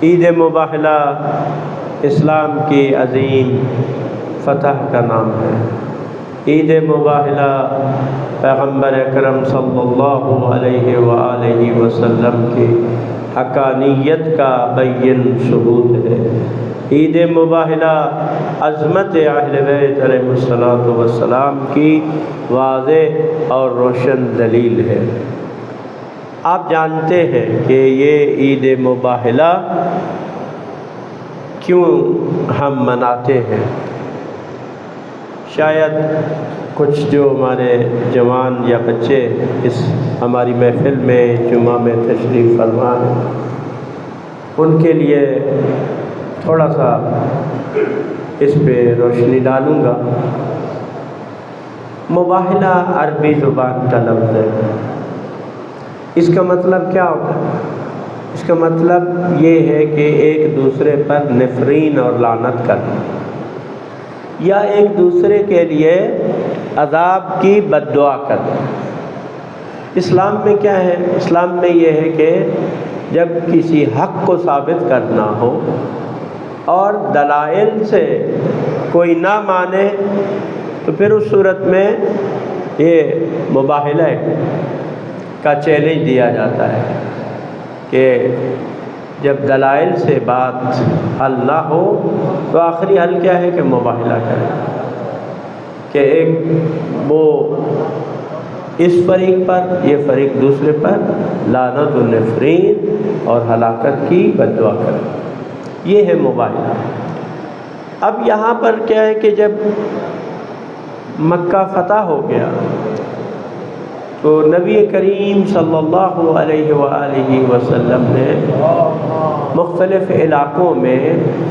عید مباحلہ اسلام کی عظیم فتح کا نام ہے۔ عید مباحلہ پیغمبر اکرم صلی اللہ علیہ وآلہ وسلم کی حقانیت کا بین ثبوت ہے۔ عید مباحلہ عظمت اہل بیت علیہ الصلوۃ والسلام کی واضح اور روشن دلیل ہے۔ آپ جانتے ہیں کہ یہ عید مباحلہ کیوں ہم مناتے ہیں؟ شاید کچھ جو ہمارے جوان یا بچے اس ہماری محفل میں جمعہ میں تشریف فرما ہیں، ان کے لیے تھوڑا سا اس پہ روشنی ڈالوں گا۔ مباحلہ عربی زبان کا لفظ ہے۔ اس کا مطلب کیا ہوتا ہے؟ اس کا مطلب یہ ہے کہ ایک دوسرے پر نفرین اور لعنت کرنا، یا ایک دوسرے کے لیے عذاب کی بد دعا کرنا۔ اسلام میں کیا ہے؟ اسلام میں یہ ہے کہ جب کسی حق کو ثابت کرنا ہو اور دلائل سے کوئی نہ مانے تو پھر اس صورت میں یہ مباحلہ کا چیلنج دیا جاتا ہے کہ جب دلائل سے بات حل نہ ہو تو آخری حل کیا ہے کہ مباحلہ کرے، کہ ایک وہ اس فریق پر، یہ فریق دوسرے پر لعنت و نفرین اور ہلاکت کی بد دعا کرے۔ یہ ہے مباحلہ۔ اب یہاں پر کیا ہے کہ جب مکہ فتح ہو گیا تو نبی کریم صلی اللہ علیہ وآلہ وسلم نے مختلف علاقوں میں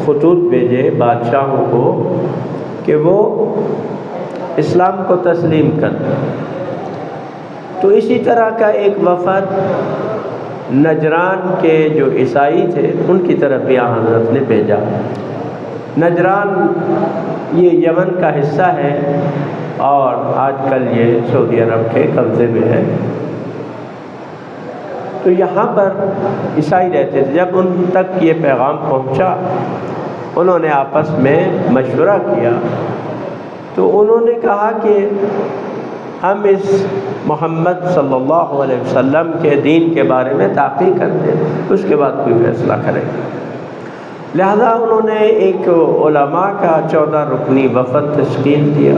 خطوط بھیجے بادشاہوں کو کہ وہ اسلام کو تسلیم کریں۔ تو اسی طرح کا ایک وفد نجران کے جو عیسائی تھے ان کی طرف بھی حضرت نے بھیجا۔ نجران یہ یمن کا حصہ ہے اور آج کل یہ سعودی عرب کے قبضے میں ہے۔ تو یہاں پر عیسائی رہتے تھے۔ جب ان تک یہ پیغام پہنچا، انہوں نے آپس میں مشورہ کیا تو انہوں نے کہا کہ ہم اس محمد صلی اللہ علیہ وسلم کے دین کے بارے میں تحقیق کرتے ہیں، اس کے بعد کوئی فیصلہ کریں گے۔ لہذا انہوں نے ایک علماء کا 14 رکنی وفد تشکیل دیا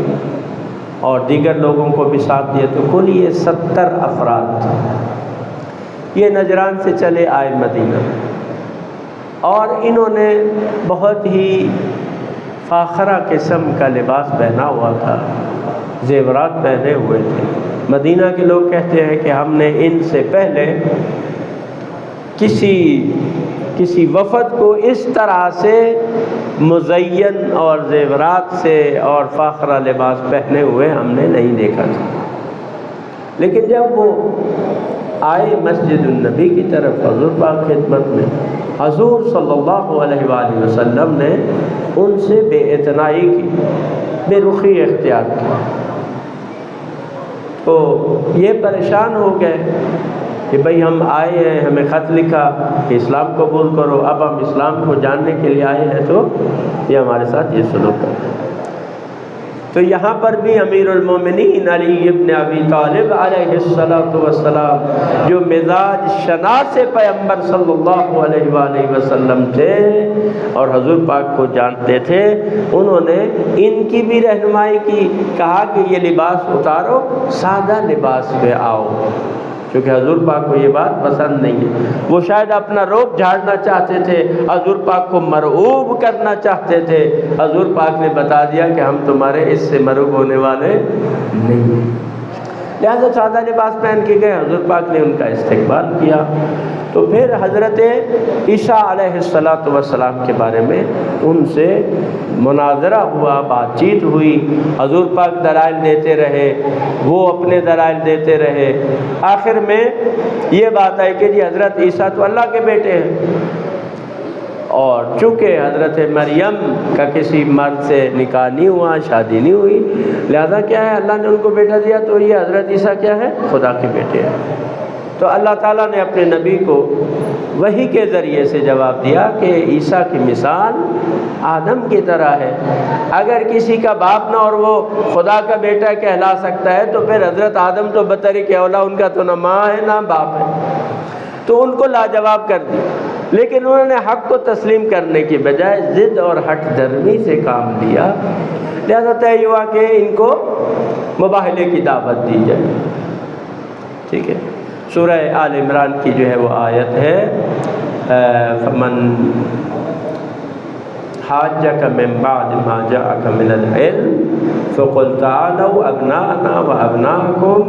اور دیگر لوگوں کو بھی ساتھ دیا، تو کل یہ 70 افراد یہ نجران سے چلے آئے مدینہ، اور انہوں نے بہت ہی فاخرہ قسم کا لباس پہنا ہوا تھا، زیورات پہنے ہوئے تھے۔ مدینہ کے لوگ کہتے ہیں کہ ہم نے ان سے پہلے کسی وفد کو اس طرح سے مزین اور زیورات سے اور فاخرہ لباس پہنے ہوئے ہم نے نہیں دیکھا تھا۔ لیکن جب وہ آئے مسجد النبی کی طرف حضور پاک خدمت میں، حضور صلی اللہ علیہ وآلہ وسلم نے ان سے بے اعتنائی کی، بے رخی اختیار کی۔ تو یہ پریشان ہو گئے کہ بھئی ہم آئے ہیں، ہمیں خط لکھا کہ اسلام قبول کرو، اب ہم اسلام کو جاننے کے لیے آئے ہیں تو یہ ہمارے ساتھ یہ سلوک کرتے ہیں۔ تو یہاں پر بھی امیر المومنین علی ابن ابی طالب علیہ السلام جو مزاج شناس پیغمبر صلی اللہ علیہ وآلہ وسلم تھے اور حضور پاک کو جانتے تھے، انہوں نے ان کی بھی رہنمائی کی، کہا کہ یہ لباس اتارو، سادہ لباس پہ آؤ، کیونکہ حضور پاک کو یہ بات پسند نہیں ہے۔ وہ شاید اپنا روب جھاڑنا چاہتے تھے، حضور پاک کو مرعوب کرنا چاہتے تھے۔ حضور پاک نے بتا دیا کہ ہم تمہارے اس سے مرعوب ہونے والے نہیں ہیں، لہذا سادہ لباس پہن کے گئے۔ حضور پاک نے ان کا استقبال کیا۔ تو پھر حضرت عیسیٰ علیہ السلام کے بارے میں ان سے مناظرہ ہوا، بات چیت ہوئی۔ حضور پاک دلائل دیتے رہے، وہ اپنے دلائل دیتے رہے۔ آخر میں یہ بات آئی کہ جی حضرت عیسیٰ تو اللہ کے بیٹے ہیں، اور چونکہ حضرت مریم کا کسی مرد سے نکاح نہیں ہوا، شادی نہیں ہوئی، لہذا کیا ہے اللہ نے ان کو بیٹا دیا، تو یہ حضرت عیسیٰ کیا ہے؟ خدا کے بیٹے ہیں۔ تو اللہ تعالیٰ نے اپنے نبی کو وحی کے ذریعے سے جواب دیا کہ عیسیٰ کی مثال آدم کی طرح ہے، اگر کسی کا باپ نہ اور وہ خدا کا بیٹا کہلا سکتا ہے تو پھر حضرت آدم تو بطریق اولا ان کا تو نہ ماں ہے نہ باپ ہے، تو ان کو لاجواب کر دیا۔ لیکن انہوں نے حق کو تسلیم کرنے کی بجائے ضد اور ہٹ درمی سے کام لیا، لہذا طے ہوا کہ ان کو مباہلے کی دعوت دی جائے۔ ٹھیک ہے، سورہ آل عمران کی جو ہے وہ آیت ہے فمن حاجک من بعد ما جاءک من العلم فقل تعالوا ابناءنا وابناءکم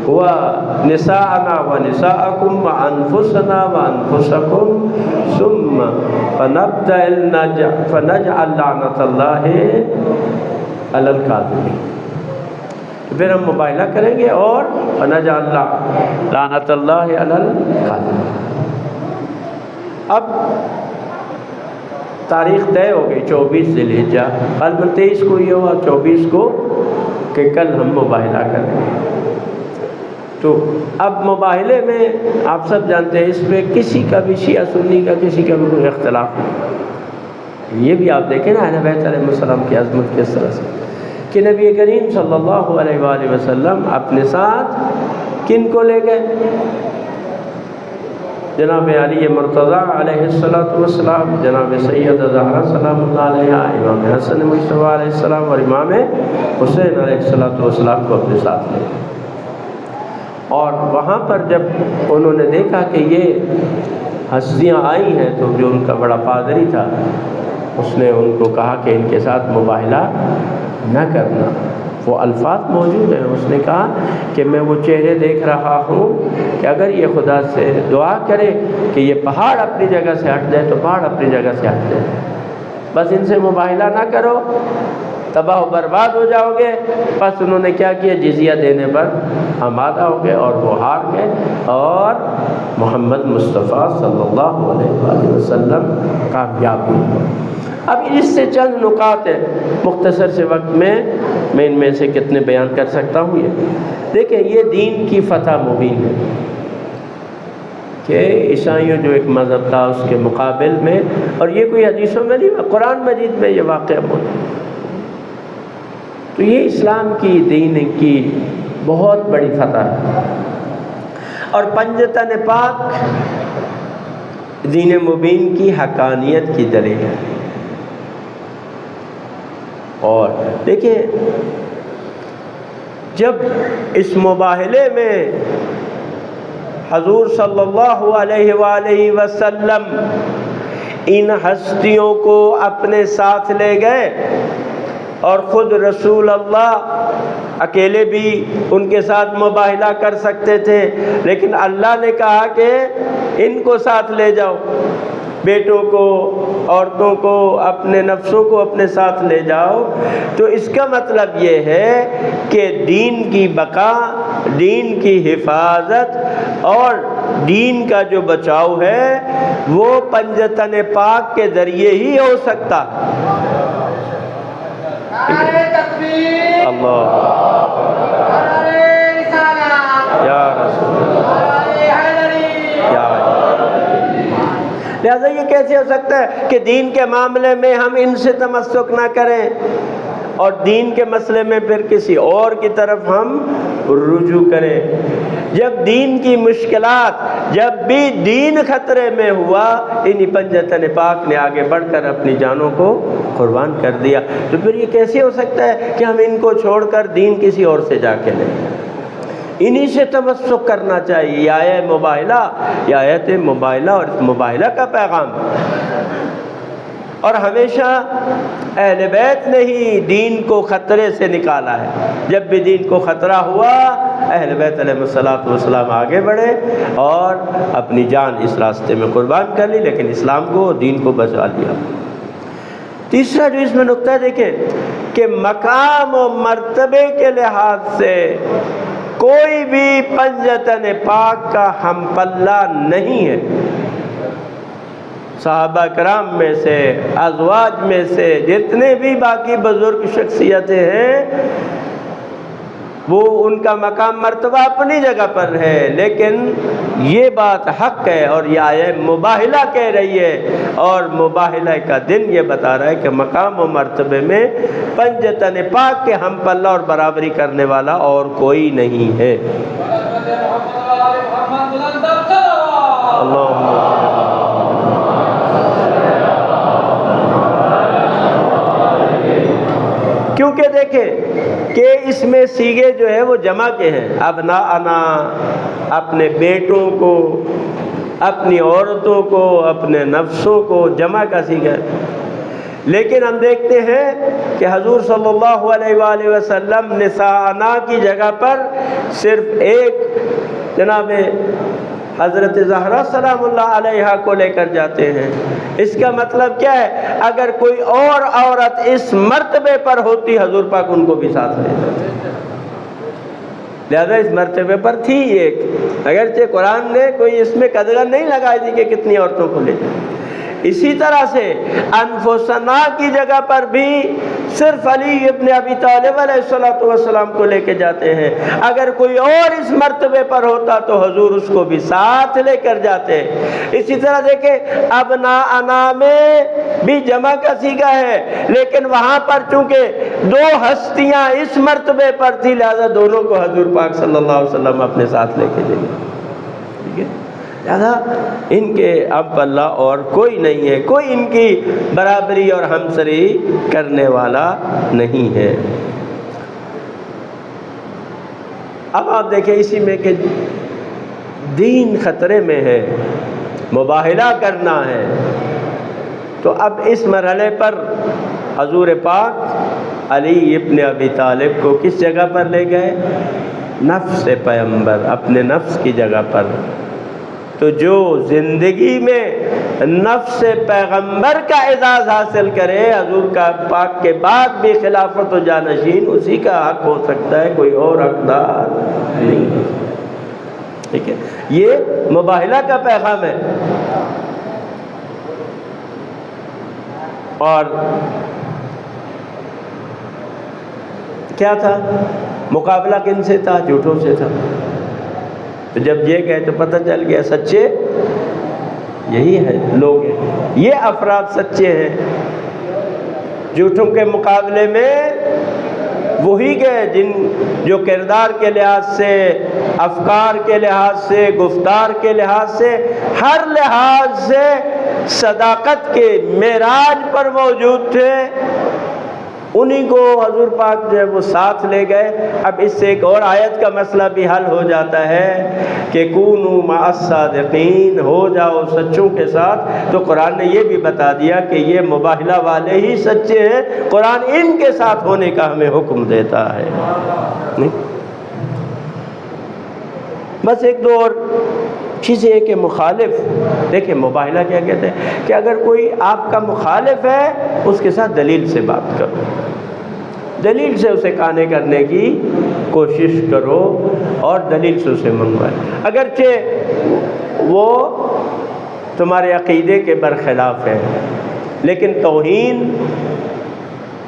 ونساءنا ونساءکم وانفسنا وانفسکم ثم فنجعل لعنۃ اللہ علی الکاذبین۔ پھر ہم مباہلہ کریں گے اور فنجعل لعنۃ اللہ علی الکاذبین۔ اب تاریخ طے ہو گئی 24 ذی الحجہ، کل 23 کو یہ ہوا 24 کو کہ کل ہم مباہلہ کریں گے۔ تو اب مباہلے میں آپ سب جانتے ہیں اس پہ کسی کا بھی شیعہ سنی کا کسی کا بھی کوئی اختلاف نہیں۔ یہ بھی آپ دیکھیں نا اہل بیت علیہ السلام کی عظمت کس طرح سے کہ نبی کریم صلی اللہ علیہ وآلہ وسلم اپنے ساتھ کن کو لے گئے؟ جناب علی مرتضیٰ علیہ السلام، جناب سیدہ زہرا سلام اللہ علیہا، امام حسن مجتبیٰ علیہ السلام اور امام حسین علیہ السلام کو اپنے ساتھ لے گئے۔ اور وہاں پر جب انہوں نے دیکھا کہ یہ ہستیاں آئی ہیں تو جو ان کا بڑا پادری تھا اس نے ان کو کہا کہ ان کے ساتھ مباہلہ نہ کرنا۔ وہ الفاظ موجود ہیں، اس نے کہا کہ میں وہ چہرے دیکھ رہا ہوں کہ اگر یہ خدا سے دعا کرے کہ یہ پہاڑ اپنی جگہ سے ہٹ جائے تو پہاڑ اپنی جگہ سے ہٹ جائے، بس ان سے مباہلہ نہ کرو، تباہ و برباد ہو جاؤ گے۔ بس انہوں نے کیا کیا؟ جزیہ دینے پر آمادہ ہو گئے اور وہ ہار گئے اور محمد مصطفیٰ صلی اللہ علیہ وآلہ وسلم کامیاب ہوئے۔ اب اس سے چند نکات ہیں، مختصر سے وقت میں ان میں سے کتنے بیان کر سکتا ہوں۔ یہ دیکھیں، یہ دین کی فتح مبین ہے کہ عیسائیوں جو ایک مذہب تھا اس کے مقابل میں، اور یہ کوئی حدیثوں میں نہیں، قرآن مجید میں یہ واقعہ موجود ہے۔ تو یہ اسلام کی دین کی بہت بڑی فتح ہے، اور پنجتن پاک دین مبین کی حقانیت کی دلیل ہے۔ اور دیکھیں، جب اس مباہلے میں حضور صلی اللہ علیہ وآلہ وسلم ان ہستیوں کو اپنے ساتھ لے گئے اور خود رسول اللہ اکیلے بھی ان کے ساتھ مباہلہ کر سکتے تھے، لیکن اللہ نے کہا کہ ان کو ساتھ لے جاؤ، بیٹوں کو، عورتوں کو، اپنے نفسوں کو اپنے ساتھ لے جاؤ، تو اس کا مطلب یہ ہے کہ دین کی بقا، دین کی حفاظت اور دین کا جو بچاؤ ہے وہ پنجتن پاک کے ذریعے ہی ہو سکتا ہے۔ اللہ یا رسول لہذا یہ کیسے ہو سکتا ہے کہ دین کے معاملے میں ہم ان سے تمسک نہ کریں اور دین کے مسئلے میں پھر کسی اور کی طرف ہم رجوع کریں؟ جب دین کی مشکلات، جب بھی دین خطرے میں ہوا، انہی پنجتن پاک نے آگے بڑھ کر اپنی جانوں کو قربان کر دیا۔ تو پھر یہ کیسے ہو سکتا ہے کہ ہم ان کو چھوڑ کر دین کسی اور سے جا کے لیں؟ انہی سے تمسک کرنا چاہیے۔ یہ آیت مباہلہ، یہ آیت مباہلہ اور مباہلہ کا پیغام، اور ہمیشہ اہل بیت نے ہی دین کو خطرے سے نکالا ہے۔ جب بھی دین کو خطرہ ہوا، اہل بیت علیہ السلام آگے بڑھے اور اپنی جان اس راستے میں قربان کر لی، لیکن اسلام کو، دین کو بچا لیا۔ تیسرا جو اس میں نقطہ دیکھیں کہ مقام و مرتبے کے لحاظ سے کوئی بھی پنجتن پاک کا ہم پلہ نہیں ہے۔ صحابہ کرام میں سے، ازواج میں سے، جتنے بھی باقی بزرگ شخصیتیں ہیں، وہ ان کا مقام مرتبہ اپنی جگہ پر ہے، لیکن یہ بات حق ہے اور یہ آیت مباہلہ کہہ رہی ہے، اور مباہلہ کا دن یہ بتا رہا ہے کہ مقام و مرتبے میں پنجتن پاک کے ہم پلہ اور برابری کرنے والا اور کوئی نہیں ہے۔ کیونکہ دیکھیں کہ اس میں سیغے جو ہے وہ جمع کے ہیں، ابناءنا، اپنے بیٹوں کو، اپنی عورتوں کو، اپنے نفسوں کو، جمع کا سیغہ ہے۔ لیکن ہم دیکھتے ہیں کہ حضور صلی اللہ علیہ وآلہ وسلم نساءنا کی جگہ پر صرف ایک جناب حضرت زہرا سلام اللہ علیہا کو لے کر جاتے ہیں۔ اس کا مطلب کیا ہے؟ اگر کوئی اور عورت اس مرتبے پر ہوتی حضور پاک ان کو بھی ساتھ لے جاتے، لہذا اس مرتبے پر تھی ایک، اگرچہ قرآن نے کوئی اس میں قدغن نہیں لگائی تھی کہ کتنی عورتوں کو لے جائے۔ اسی طرح سے انفسنا کی جگہ پر بھی صرف علی ابن ابی طالب علیہ السلام کو لے کے جاتے ہیں، اگر کوئی اور اس مرتبے پر ہوتا تو حضور اس کو بھی ساتھ لے کر جاتے۔ اسی طرح دیکھیں ابناءنا میں بھی جمع کا صیغہ ہے، لیکن وہاں پر چونکہ دو ہستیاں اس مرتبے پر تھی، لہذا دونوں کو حضور پاک صلی اللہ علیہ وسلم اپنے ساتھ لے کے جائیں، ٹھیک ہے؟ لہذا ان کے اب اللہ اور کوئی نہیں ہے، کوئی ان کی برابری اور ہمسری کرنے والا نہیں ہے۔ اب آپ دیکھیں اسی میں کہ دین خطرے میں ہے، مباہلہ کرنا ہے، تو اب اس مرحلے پر حضور پاک علی ابن ابی طالب کو کس جگہ پر لے گئے؟ نفس پیغمبر، اپنے نفس کی جگہ پر۔ تو جو زندگی میں نفس پیغمبر کا اعزاز حاصل کرے حضور کا پاک کے بعد بھی خلافت و جانشین، اسی کا حق ہو سکتا ہے، کوئی اور حقدار نہیں، ٹھیک ہے؟ یہ مباہلہ کا پیغام ہے۔ اور کیا تھا؟ مقابلہ کن سے تھا؟ جھوٹوں سے تھا۔ تو جب یہ گئے تو پتہ چل گیا سچے یہی ہے، لوگ ہیں، یہ افراد سچے ہیں۔ جھوٹوں کے مقابلے میں وہی گئے جو کردار کے لحاظ سے، افکار کے لحاظ سے، گفتار کے لحاظ سے، ہر لحاظ سے صداقت کے معراج پر موجود تھے، انہی کو حضور پاک جو ہے وہ ساتھ لے گئے۔ اب اس سے ایک اور آیت کا مسئلہ بھی حل ہو جاتا ہے کہ کونوا مع الصادقین، ہو جاؤ سچوں کے ساتھ۔ تو قرآن نے یہ بھی بتا دیا کہ یہ مباہلہ والے ہی سچے ہیں، قرآن ان کے ساتھ ہونے کا ہمیں حکم دیتا ہے۔ بس ایک دو اور چیزیں ہے کہ مخالف، دیکھیں مباہلہ کیا کہتے ہیں کہ اگر کوئی آپ کا مخالف ہے اس کے ساتھ دلیل سے بات کرو، دلیل سے اسے قانع کرنے کی کوشش کرو اور دلیل سے اسے منگوائے، اگرچہ وہ تمہارے عقیدے کے برخلاف ہے، لیکن توہین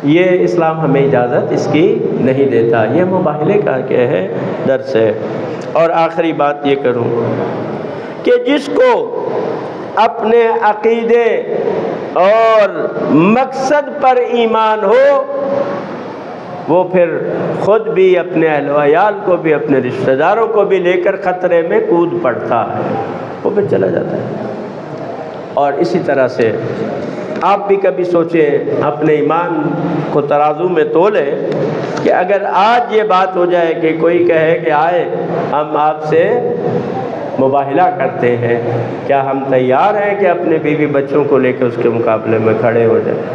یہ اسلام ہمیں اجازت اس کی نہیں دیتا۔ یہ مباہلے کا کیا ہے درس ہے۔ اور آخری بات یہ کروں کہ جس کو اپنے عقیدے اور مقصد پر ایمان ہو، وہ پھر خود بھی، اپنے اہل و عیال کو بھی، اپنے رشتہ داروں کو بھی لے کر خطرے میں کود پڑتا ہے، وہ پھر چلا جاتا ہے۔ اور اسی طرح سے آپ بھی کبھی سوچیں، اپنے ایمان کو ترازو میں تولیں کہ اگر آج یہ بات ہو جائے کہ کوئی کہے کہ آئے ہم آپ سے مباہلہ کرتے ہیں، کیا ہم تیار ہیں کہ اپنے بیوی بچوں کو لے کے اس کے مقابلے میں کھڑے ہو جائیں؟